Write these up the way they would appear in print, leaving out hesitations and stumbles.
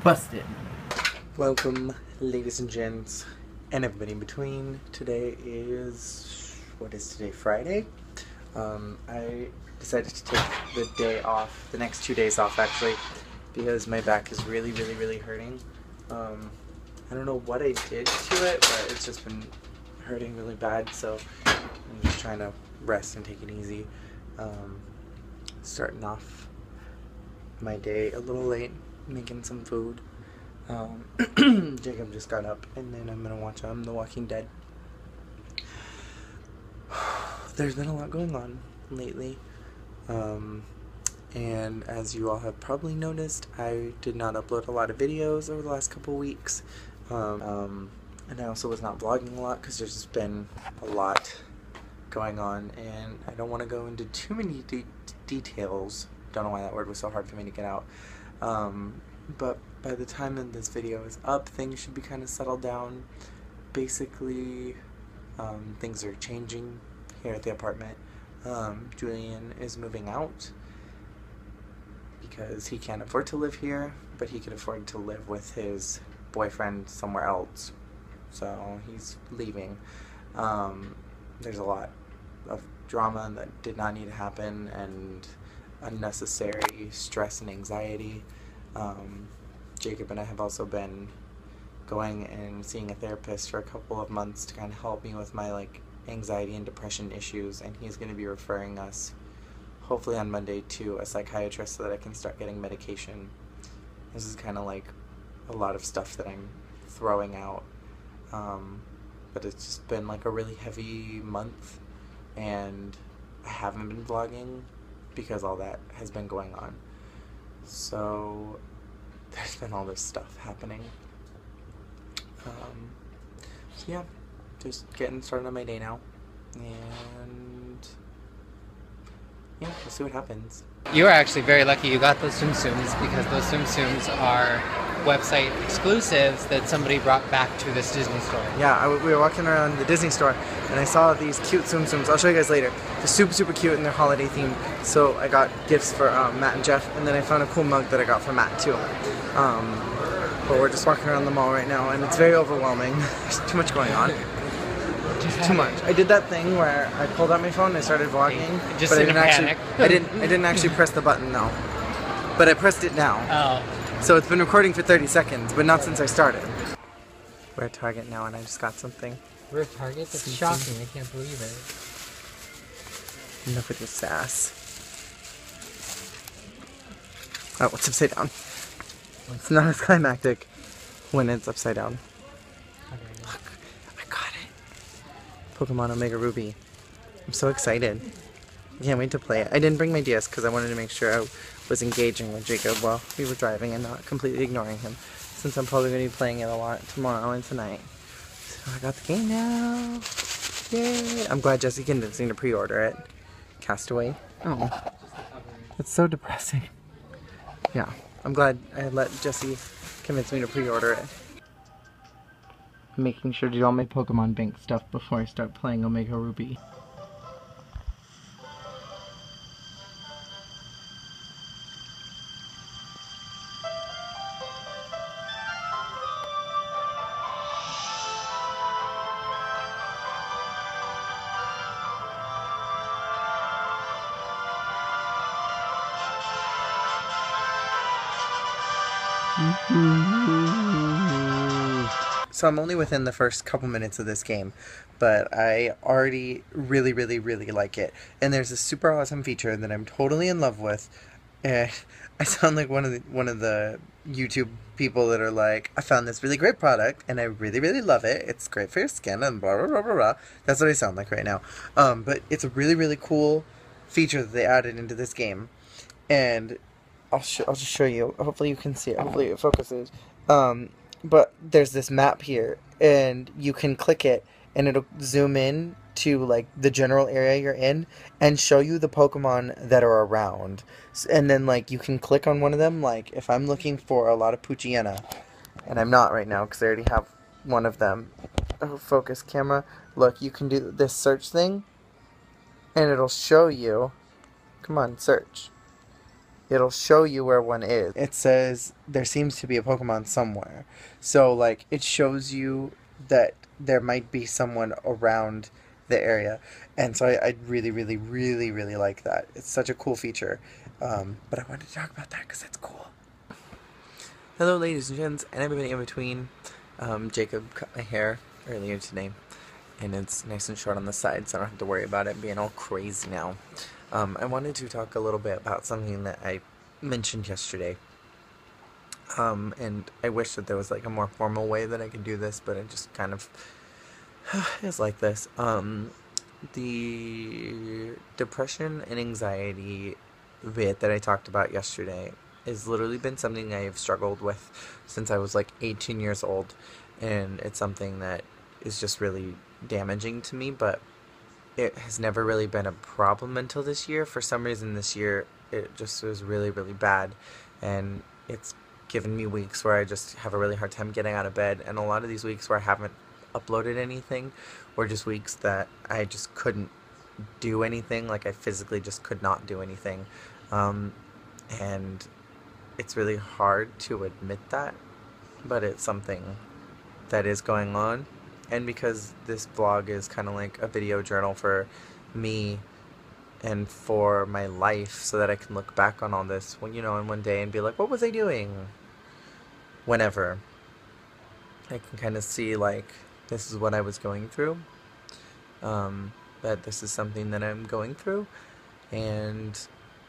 Busted. Welcome, ladies and gents, and everybody in between. Today is, what is today, Friday? I decided to take the day off, the next 2 days off actually, because my back is really hurting. I don't know what I did to it, but it's just been hurting really bad, so I'm just trying to rest and take it easy. Starting off my day a little late, making some food. Jacob just got up, and then I'm gonna watch The Walking Dead. There's been a lot going on lately, and as you all have probably noticed, I did not upload a lot of videos over the last couple weeks, and I also was not vlogging a lot because there's just been a lot going on, and I don't want to go into too many details. Don't know why that word was so hard for me to get out, but by the time that this video is up, things should be kind of settled down. Basically, things are changing here at the apartment. Julian is moving out because he can't afford to live here, but he can afford to live with his boyfriend somewhere else. So he's leaving. There's a lot of drama that did not need to happen, and unnecessary stress and anxiety. Jacob and I have also been going and seeing a therapist for a couple of months to kind of help me with my anxiety and depression issues, and he's going to be referring us hopefully on Monday to a psychiatrist so that I can start getting medication. This is kind of like a lot of stuff that I'm throwing out, but it's just been like a really heavy month, and I haven't been vlogging because all that has been going on. So there's been all this stuff happening. So yeah, just getting started on my day now, and yeah, we'll see what happens. You are actually very lucky you got those Tsum Tsums, because those Tsum Tsums are website exclusives that somebody brought back to this Disney store. Yeah, we were walking around the Disney store, and I saw these cute Tsum Tsums. I'll show you guys later. They're super cute, and they're holiday themed. So I got gifts for Matt and Jeff, and then I found a cool mug that I got for Matt too. But we're just walking around the mall right now, and it's very overwhelming. There's too much going on. Too much. I did that thing where I pulled out my phone and I started vlogging, just but in a panic. I didn't actually press the button though. But I pressed it now. Oh. So it's been recording for 30 seconds, but not since I started. We're at Target now, and I just got something. We're at Target? That's shocking. I can't believe it. Enough with your sass. Oh, it's upside down. It's not as climactic when it's upside down. Look, I got it. Pokemon Omega Ruby. I'm so excited. I can't wait to play it. I didn't bring my DS because I wanted to make sure I was engaging with Jacob while we were driving and not completely ignoring him, since I'm probably going to be playing it a lot tomorrow and tonight. So I got the game now. Yay! I'm glad Jesse convinced me to pre-order it. Castaway. Oh. It's so depressing. Yeah. I'm glad I let Jesse convince me to pre-order it. I'm making sure to do all my Pokemon Bank stuff before I start playing Omega Ruby. So I'm only within the first couple minutes of this game, but I already really like it. And there's a super awesome feature that I'm totally in love with. And I sound like one of the YouTube people that are like, I found this really great product and I really love it. It's great for your skin and blah blah blah. That's what I sound like right now. But it's a really cool feature that they added into this game, and I'll just show you. Hopefully you can see it. Hopefully it focuses. But there's this map here, and you can click it, and it'll zoom in to the general area you're in, and show you the Pokemon that are around. And then you can click on one of them. If I'm looking for a lot of Poochyena, and I'm not right now because I already have one of them. Oh, focus camera. Look, you can do this search thing, and it'll show you. Come on, search. it'll show you where one is. It says there seems to be a Pokemon somewhere. So, like, it shows you that there might be someone around the area. And so I really, really, really, really like that. It's such a cool feature. But I wanted to talk about that because it's cool. Hello, ladies and gents, and everybody in between. Jacob cut my hair earlier today, and it's nice and short on the side, so I don't have to worry about it being all crazy now. I wanted to talk a little bit about something that I mentioned yesterday. And I wish that there was like a more formal way that I could do this, but it just kind of is like this. The depression and anxiety bit that I talked about yesterday has literally been something I've struggled with since I was like 18 years old, and it's something that is just really damaging to me, but it has never really been a problem until this year. For some reason this year it just was really, really bad, and it's given me weeks where I just have a really hard time getting out of bed, and a lot of these weeks where I haven't uploaded anything were just weeks that I just couldn't do anything, like I physically just could not do anything, and it's really hard to admit that, but it's something that is going on. And because this vlog is kind of like a video journal for me and for my life, so that I can look back on all this when, in one day and be like, what was I doing? Whenever I can kind of see like this is what I was going through, that this is something that I'm going through, and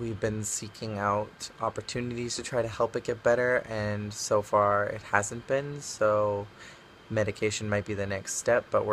we've been seeking out opportunities to try to help it get better, and so far it hasn't been. So medication might be the next step, but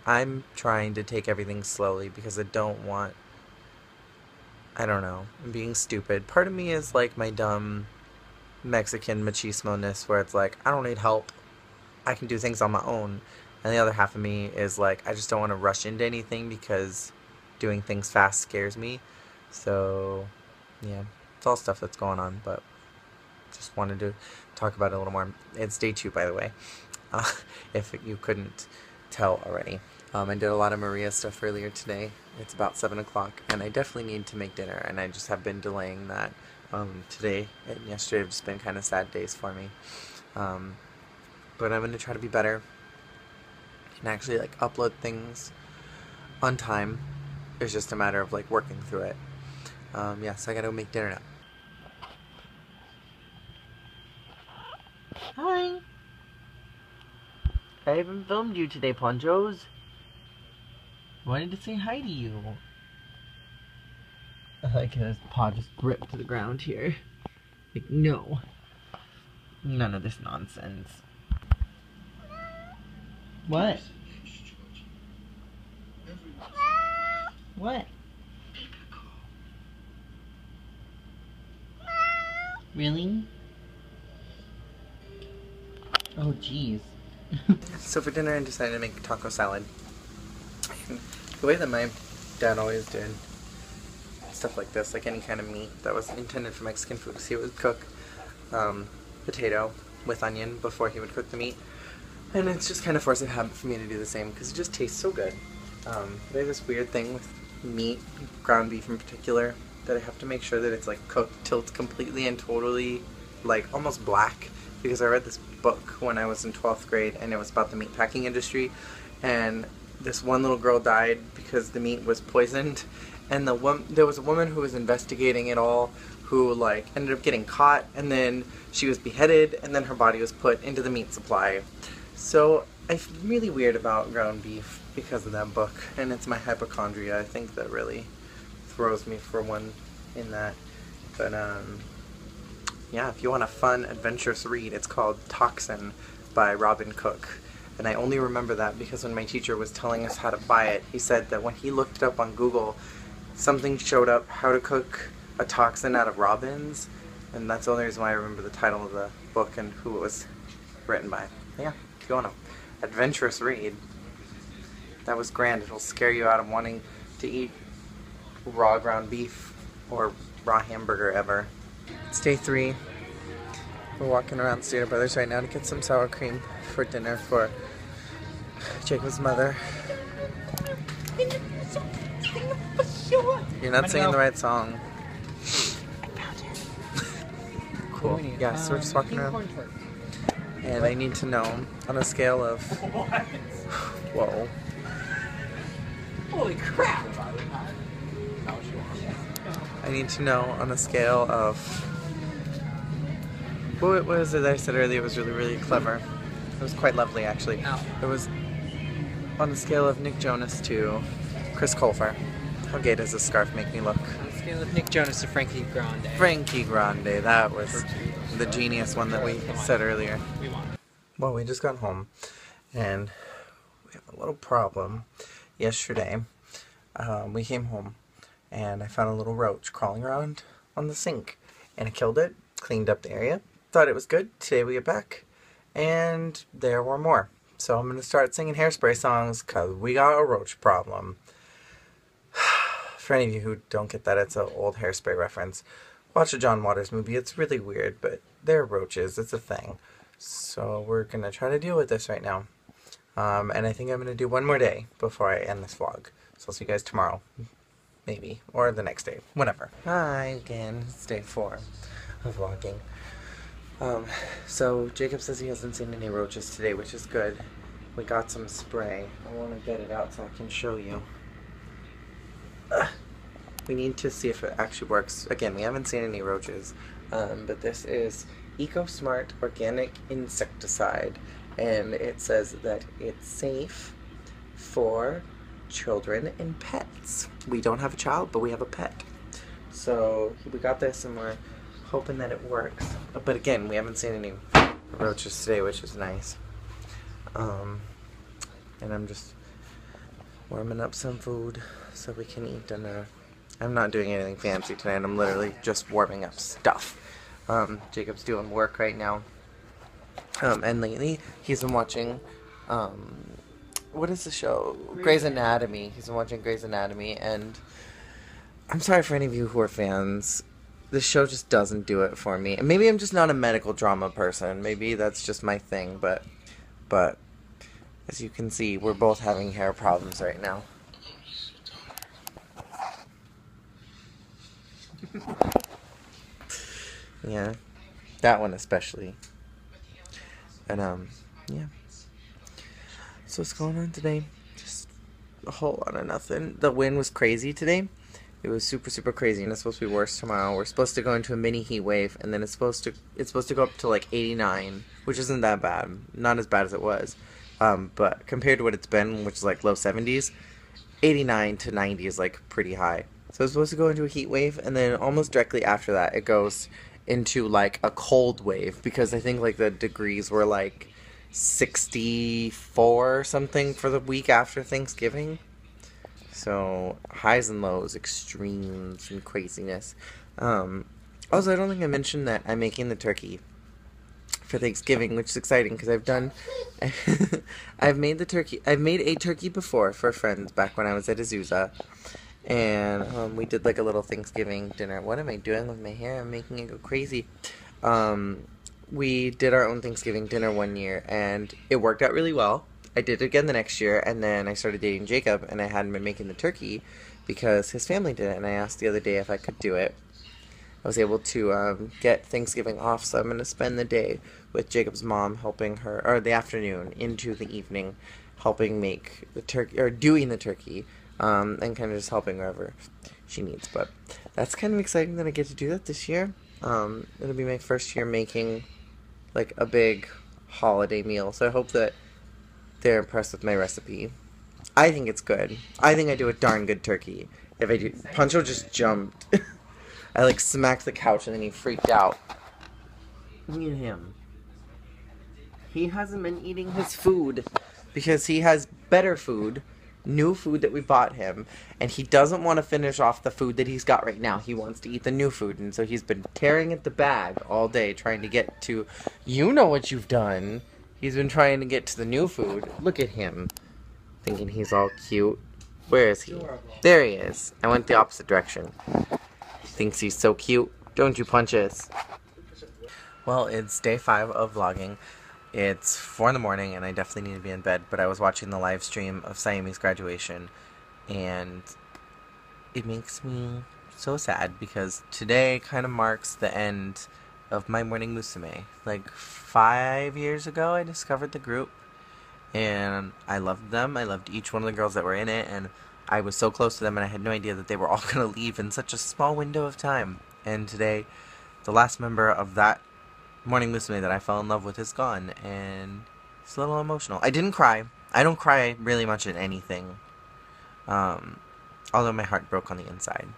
I'm trying to take everything slowly because I don't know, I'm being stupid. Part of me is like my dumb Mexican machismo-ness, where it's like, I don't need help, I can do things on my own. And the other half of me is like, I just don't want to rush into anything because doing things fast scares me. So yeah, it's all stuff that's going on, but just wanted to talk about it a little more. It's day 2, by the way, if you couldn't tell already. I did a lot of Maria stuff earlier today. It's about 7 o'clock, and I definitely need to make dinner, and I just have been delaying that. Today and yesterday have just been kind of sad days for me. But I'm going to try to be better and actually like upload things on time. It's just a matter of like working through it. Yeah, so I gotta go make dinner now. Hi! I haven't filmed you today, Ponchos. Wanted to say hi to you. I like his paw just gripped to the ground here. Like, no. None of this nonsense. What? What? Really? Oh, jeez. So for dinner I decided to make taco salad. And the way that my dad always did stuff like this, like any kind of meat that was intended for Mexican food, he would cook potato with onion before he would cook the meat. And it's just kind of force of habit for me to do the same because it just tastes so good. But I have this weird thing with meat, ground beef in particular, that I have to make sure that it's like cooked till it's completely and totally like almost black, because I read this book when I was in 12th grade and it was about the meatpacking industry, and this one little girl died because the meat was poisoned, and there was a woman who was investigating it all who like ended up getting caught, and then she was beheaded, and then her body was put into the meat supply. So I feel really weird about ground beef because of that book, and it's my hypochondria, I think, that really throws me for one in that. But yeah, if you want a fun, adventurous read, it's called Toxin by Robin Cook. And I only remember that because when my teacher was telling us how to buy it, he said that when he looked it up on Google, something showed up, how to cook a toxin out of robins, and that's the only reason why I remember the title of the book and who it was written by. Yeah, if you want an adventurous read, that was grand. It'll scare you out of wanting to eat raw ground beef or raw hamburger ever. It's day 3. We're walking around Stater Brothers right now to get some sour cream for dinner for Jacob's mother. You're not singing the right song. cool. Yeah, so we're just walking around. And I need to know on a scale of... Whoa. Holy crap! I need to know on a scale of... What was it that I said earlier? It was really, really clever. It was quite lovely, actually. Ow. It was on a scale of Nick Jonas to Chris Colfer. How gay does this scarf make me look? On a scale of Nick Jonas to Frankie Grande. Frankie Grande. That was the genius one that we said earlier. Well, we just got home, and we have a little problem. Yesterday, we came home, and I found a little roach crawling around on the sink, and I killed it, cleaned up the area, thought it was good. Today we get back, and there were more. So I'm going to start singing Hairspray songs, because we got a roach problem. For any of you who don't get that, it's an old Hairspray reference. Watch a John Waters movie. It's really weird, but they're roaches. It's a thing. So we're going to try to deal with this right now. And I think I'm going to do one more day before I end this vlog. So I'll see you guys tomorrow. Maybe. Or the next day. Whenever. Hi again. It's day 4 of vlogging. So Jacob says he hasn't seen any roaches today, which is good. We got some spray. I want to get it out so I can show you. We need to see if it actually works. Again, we haven't seen any roaches. But this is EcoSmart Organic Insecticide. And it says that it's safe for children and pets. We don't have a child, but we have a pet. So we got this and we're hoping that it works. But again, we haven't seen any roaches today, which is nice. And I'm just warming up some food so we can eat dinner. I'm not doing anything fancy tonight. I'm literally just warming up stuff. Jacob's doing work right now. And lately, he's been watching, what is the show? Grey's Anatomy. He's been watching Grey's Anatomy, and I'm sorry for any of you who are fans. This show just doesn't do it for me. And maybe I'm just not a medical drama person. Maybe that's just my thing, but as you can see, we're both having hair problems right now. Yeah, that one especially. And yeah. So what's going on today? Just a whole lot of nothing. The wind was crazy today. It was super, super crazy, and it's supposed to be worse tomorrow. We're supposed to go into a mini heat wave, and then it's supposed to go up to like 89, which isn't that bad. Not as bad as it was. But compared to what it's been, which is like low 70s, 89 to 90 is like pretty high. So it's supposed to go into a heat wave, and then almost directly after that, it goes into like a cold wave, because I think like the degrees were like 64 or something for the week after Thanksgiving. So highs and lows, extremes and craziness. Also, I don't think I mentioned that I'm making the turkey for Thanksgiving, which is exciting because I've made a turkey before for friends back when I was at Azusa. And we did like a little Thanksgiving dinner. What am I doing with my hair? I'm making it go crazy. We did our own Thanksgiving dinner one year, and it worked out really well. I did it again the next year, and then I started dating Jacob, and I hadn't been making the turkey because his family did it, and I asked the other day if I could do it. I was able to get Thanksgiving off, so I'm going to spend the day with Jacob's mom helping her, or the afternoon into the evening, helping make the turkey, or doing the turkey. And kind of just helping wherever she needs. But that's kind of exciting that I get to do that this year. It'll be my first year making like a big holiday meal. So I hope that they're impressed with my recipe. I think it's good. I think I do a darn good turkey. If I do, Pancho just jumped. I like smacked the couch and then he freaked out. Look at him. He hasn't been eating his food because he has better food. New food that we bought him, and he doesn't want to finish off the food that he's got right now. He wants to eat the new food, and so he's been tearing at the bag all day trying to get to, you know what you've done. He's been trying to get to the new food. Look at him, thinking he's all cute. Where is he? There he is. I went the opposite direction. Thinks he's so cute. Don't you punch us? Well, it's day 5 of vlogging. It's 4 in the morning, and I definitely need to be in bed, but I was watching the live stream of Sayumi'S graduation, and it makes me so sad, because today kind of marks the end of My Morning Musume. Like 5 years ago, I discovered the group, and I loved them. I loved each one of the girls that were in it, and I was so close to them, and I had no idea that they were all going to leave in such a small window of time. And today, the last member of that Morning Musume that I fell in love with is gone, and it's a little emotional. I didn't cry. I don't cry really much at anything. Although my heart broke on the inside.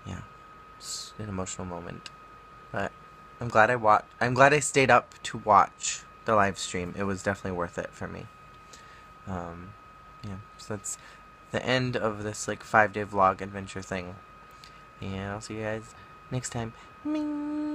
Yeah, it's an emotional moment. But I'm glad I stayed up to watch the live stream. It was definitely worth it for me. Yeah, so that's the end of this like 5-day vlog adventure thing. And I'll see you guys next time. Ming!